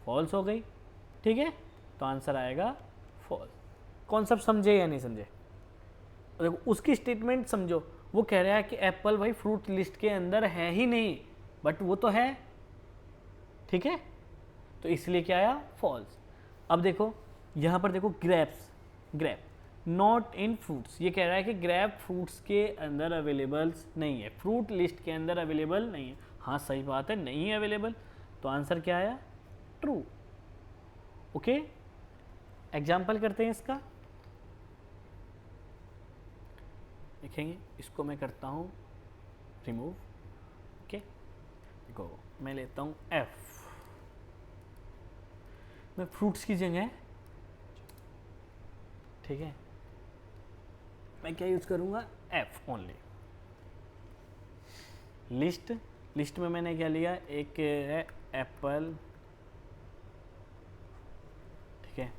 फॉल्स हो गई। ठीक है, तो आंसर आएगा फॉल्स। कॉन्सेप्ट समझे या नहीं समझे। देखो उसकी स्टेटमेंट समझो, वो कह रहा है कि एप्पल भाई फ्रूट लिस्ट के अंदर है ही नहीं, बट वो तो है। ठीक है, तो इसलिए क्या आया, फॉल्स। अब देखो यहाँ पर देखो grapes, grape not in fruits, ये कह रहा है कि ग्रेप फ्रूट्स के अंदर अवेलेबल्स नहीं है, फ्रूट लिस्ट के अंदर अवेलेबल नहीं है। हाँ सही बात है, नहीं है अवेलेबल, तो आंसर क्या आया, ट्रू। ओके, एग्जाम्पल करते हैं इसका, देखेंगे। इसको मैं करता हूँ रिमूव। ओके, देखो मैं लेता हूँ एफ, मैं फ्रूट्स की जगह, ठीक है, मैं क्या यूज करूँगा, एफ ओनली। लिस्ट, लिस्ट में मैंने क्या लिया, एक है एप्पल, ठीक है,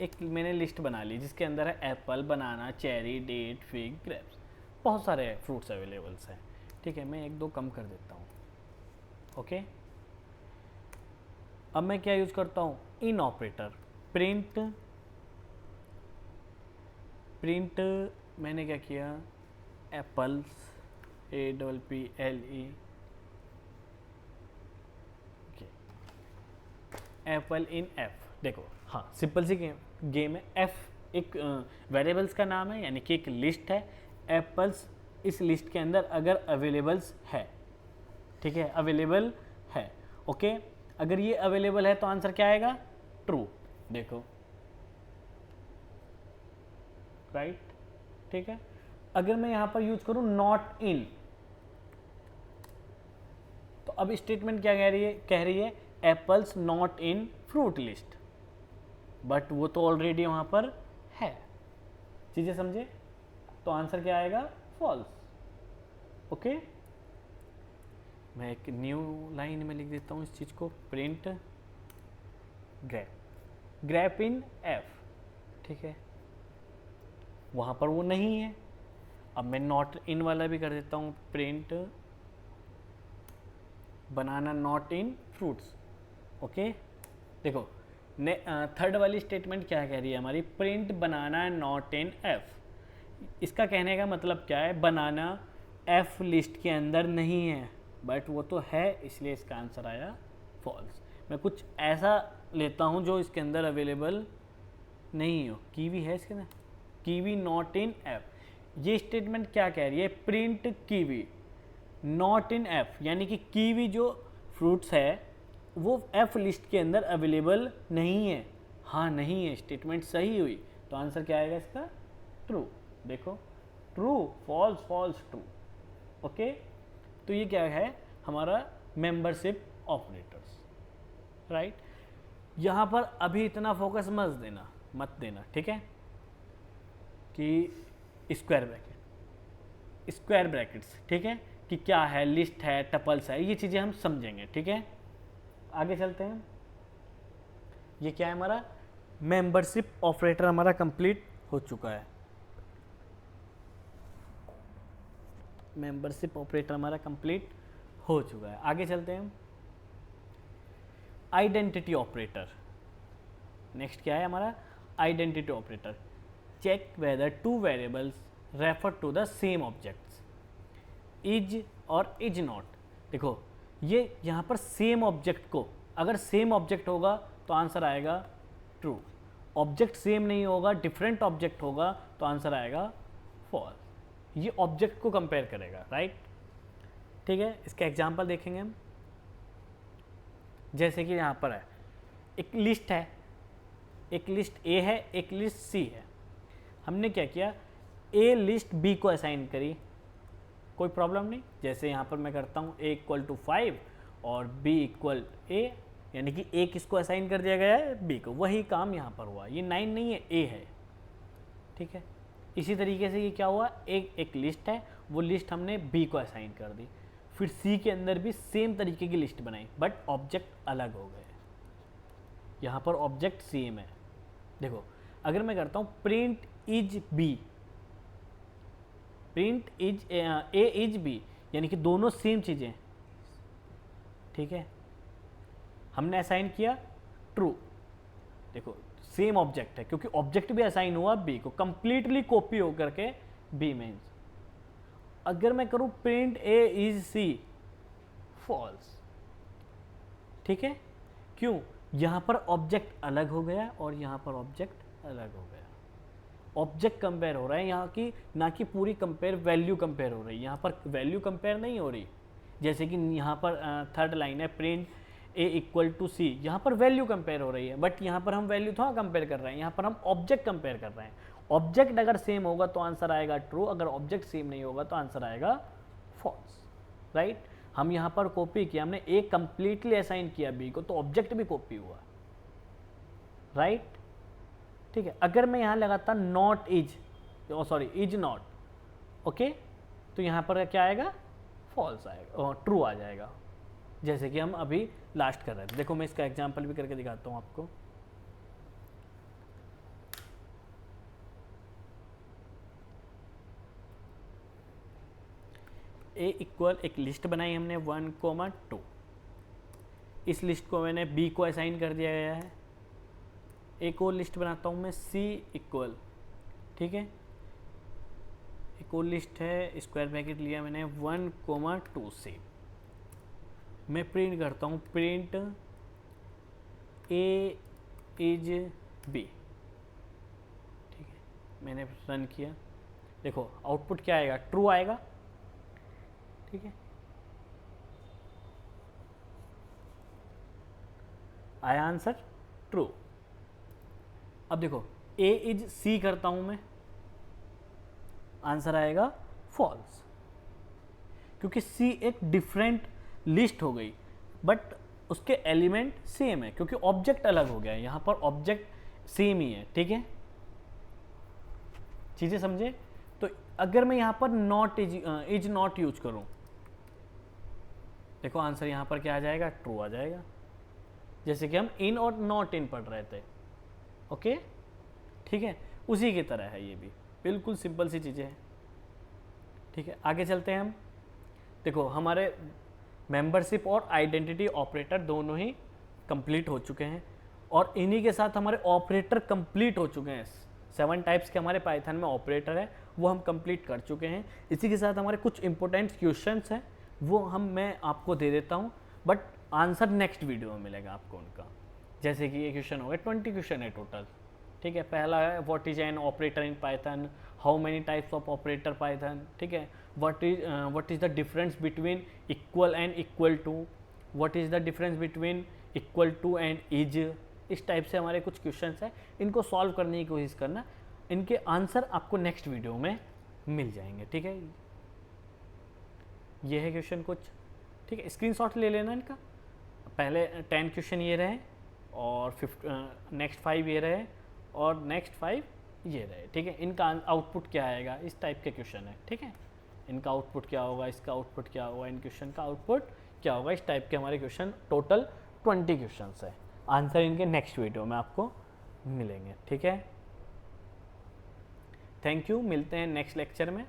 एक मैंने लिस्ट बना ली जिसके अंदर है एप्पल, बनाना, चेरी, डेट, फिग, ग्रेप्स, बहुत सारे फ्रूट्स अवेलेबल्स हैं, ठीक है। मैं एक दो कम कर देता हूँ। ओके, अब मैं क्या यूज करता हूँ, इन ऑपरेटर, प्रिंट, प्रिंट मैंने क्या किया, apples, APPLE, apple in F. देखो हाँ, सिंपल सी गेम है। एफ एक वेरिएबल्स का नाम है, यानी कि एक लिस्ट है, एप्पल्स इस लिस्ट के अंदर अगर अवेलेबल्स है, ठीक है, अवेलेबल है। ओके, अगर ये अवेलेबल है तो आंसर क्या आएगा, ट्रू। देखो राइट, ठीक है। अगर मैं यहां पर यूज करूं नॉट इन, तो अब स्टेटमेंट क्या कह रही है apples not in fruit list, but वो तो ऑलरेडी वहां पर है। चीजें समझे, तो आंसर क्या आएगा, फॉल्स। ओके, मैं एक न्यू लाइन में लिख देता हूं इस चीज को, print grape, grape in F, ठीक है, वहां पर वो नहीं है। अब मैं नॉट इन वाला भी कर देता हूं, print banana not in fruits. Okay, देखो थर्ड वाली स्टेटमेंट क्या कह रही है हमारी, print banana not in F. इसका कहने का मतलब क्या है, बनाना एफ लिस्ट के अंदर नहीं है, बट वो तो है, इसलिए इसका आंसर आया फॉल्स। मैं कुछ ऐसा लेता हूँ जो इसके अंदर अवेलेबल नहीं हो, कीवी है इसके अंदर, कीवी नॉट इन एफ। ये स्टेटमेंट क्या कह रही है, print kiwi not in F, यानी कि कीवी जो फ्रूट्स है वो एफ लिस्ट के अंदर अवेलेबल नहीं है। हाँ नहीं है, स्टेटमेंट सही हुई, तो आंसर क्या आएगा इसका, ट्रू। देखो true, false, false, true. Okay, तो ये क्या है हमारा मेंबरशिप ऑपरेटर्स, राइट। यहाँ पर अभी इतना फोकस मत देना, ठीक है, कि स्क्वायर ब्रैकेट, स्क्वायर ब्रैकेट्स, ठीक है, कि क्या है, लिस्ट है, टपल्स है, ये चीज़ें हम समझेंगे, ठीक है। आगे चलते हैं, ये क्या है हमारा मेंबरशिप ऑपरेटर हमारा कंप्लीट हो चुका है। मेंबरशिप ऑपरेटर हमारा कंप्लीट हो चुका है। आगे चलते हैं, आइडेंटिटी ऑपरेटर। नेक्स्ट क्या है हमारा, identity operator, check whether two variables refer to the same objects, is और इज नॉट। देखो ये यहाँ पर सेम ऑब्जेक्ट को, अगर सेम ऑब्जेक्ट होगा तो आंसर आएगा ट्रू, ऑब्जेक्ट सेम नहीं होगा, डिफरेंट ऑब्जेक्ट होगा तो आंसर आएगा फॉल्स। ये ऑब्जेक्ट को कंपेयर करेगा, राइट, ठीक है। इसका एग्जांपल देखेंगे हम, जैसे कि यहाँ पर है एक लिस्ट है, एक लिस्ट ए है, एक लिस्ट सी है। हमने क्या किया, ए लिस्ट बी को असाइन करी, कोई प्रॉब्लम नहीं। जैसे यहाँ पर मैं करता हूँ a इक्वल टू 5 और b इक्वल a, यानी कि a किसको असाइन कर दिया गया है, b को, वही काम यहाँ पर हुआ। ये 9 नहीं है, a है, ठीक है। इसी तरीके से ये क्या हुआ, एक लिस्ट है, वो लिस्ट हमने b को असाइन कर दी, फिर c के अंदर भी सेम तरीके की लिस्ट बनाई, बट ऑब्जेक्ट अलग हो गए। यहाँ पर ऑब्जेक्ट सेम है। देखो अगर मैं करता हूँ print is b, print is A is B, यानी कि दोनों सेम चीज़ें, ठीक है, हमने असाइन किया ट्रू। देखो सेम ऑब्जेक्ट है, क्योंकि ऑब्जेक्ट भी असाइन हुआ बी को, कंप्लीटली कॉपी होकर के बी मीन्स। अगर मैं करूं print A is C, false, ठीक है, क्यों, यहाँ पर ऑब्जेक्ट अलग हो गया और यहाँ पर ऑब्जेक्ट अलग हो गया। ऑब्जेक्ट कंपेयर हो रहा है यहाँ की, ना कि पूरी कंपेयर वैल्यू कंपेयर हो रही है। यहाँ पर वैल्यू कंपेयर नहीं हो रही, जैसे कि यहाँ पर थर्ड लाइन है प्रिंट ए इक्वल टू सी, यहाँ पर वैल्यू कंपेयर हो रही है, बट यहाँ पर हम वैल्यू थोड़ा कंपेयर कर रहे हैं, यहाँ पर हम ऑब्जेक्ट कंपेयर कर रहे हैं। ऑब्जेक्ट अगर सेम होगा तो आंसर आएगा ट्रू, अगर ऑब्जेक्ट सेम नहीं होगा तो आंसर आएगा फॉल्स, राइट। हम यहाँ पर कॉपी किया, हमने ए कंप्लीटली असाइन किया बी को, तो ऑब्जेक्ट भी कॉपी हुआ, राइट, ठीक है। अगर मैं यहाँ लगाता not is, sorry is not, okay, तो यहाँ पर क्या आएगा, फॉल्स आएगा, ट्रू आ जाएगा, जैसे कि हम अभी लास्ट कर रहे थे। देखो मैं इसका एग्जांपल भी करके दिखाता हूँ आपको। ए इक्वल एक लिस्ट बनाई हमने 1, 2, इस लिस्ट को मैंने बी को असाइन कर दिया गया है। एक और लिस्ट बनाता हूँ मैं सी इक्वल, ठीक है, एक और लिस्ट है, स्क्वायर ब्रैकेट लिया मैंने 1, 2 से। मैं प्रिंट करता हूँ, प्रिंट ए इज बी, ठीक है, मैंने रन किया, देखो आउटपुट क्या आएगा, ट्रू आएगा, ठीक है, आया आंसर ट्रू। अब देखो ए इज सी करता हूं मैं, आंसर आएगा फॉल्स, क्योंकि सी एक डिफरेंट लिस्ट हो गई, बट उसके एलिमेंट सेम है, क्योंकि ऑब्जेक्ट अलग हो गया है, यहां पर ऑब्जेक्ट सेम ही है, ठीक है, चीजें समझे। तो अगर मैं यहां पर नॉट इज नॉट यूज करूं, देखो आंसर यहां पर क्या आ जाएगा, ट्रू आ जाएगा, जैसे कि हम इन और नॉट इन पढ़ रहे थे, ओके, ठीक है, उसी की तरह है ये भी, बिल्कुल सिंपल सी चीज़ें हैं, ठीक है। आगे चलते हैं हम। देखो हमारे मेंबरशिप और आइडेंटिटी ऑपरेटर दोनों ही कंप्लीट हो चुके हैं, और इन्हीं के साथ हमारे ऑपरेटर कंप्लीट हो चुके हैं। 7 टाइप्स के हमारे पाइथन में ऑपरेटर है, वो हम कंप्लीट कर चुके हैं। इसी के साथ हमारे कुछ इंपॉर्टेंट क्वेश्चंस हैं, वो मैं आपको दे देता हूँ, बट आंसर नेक्स्ट वीडियो में मिलेगा आपको उनका। जैसे कि ये क्वेश्चन हो गए, 20 क्वेश्चन है टोटल, ठीक है। पहला है what is an operator in Python, how many types of operator Python, ठीक है। What is the difference between equal and equal to, what is the difference between equal to and is. इस type से हमारे कुछ questions हैं, इनको solve करने की कोशिश करना, इनके आंसर आपको नेक्स्ट वीडियो में मिल जाएंगे, ठीक है। ये है क्वेश्चन कुछ, ठीक है, स्क्रीनशॉट ले लेना इनका। पहले 10 क्वेश्चन ये रहे, और नेक्स्ट 5 ये रहे, और नेक्स्ट 5 ये रहे, ठीक है। इनका आउटपुट क्या आएगा, इस टाइप के क्वेश्चन है, ठीक है। इनका आउटपुट क्या होगा, इसका आउटपुट क्या होगा, इन क्वेश्चन का आउटपुट क्या होगा, इस टाइप के हमारे क्वेश्चन टोटल 20 क्वेश्चन है। आंसर इनके नेक्स्ट वीडियो में आपको मिलेंगे, ठीक है। थैंक यू, मिलते हैं नेक्स्ट लेक्चर में।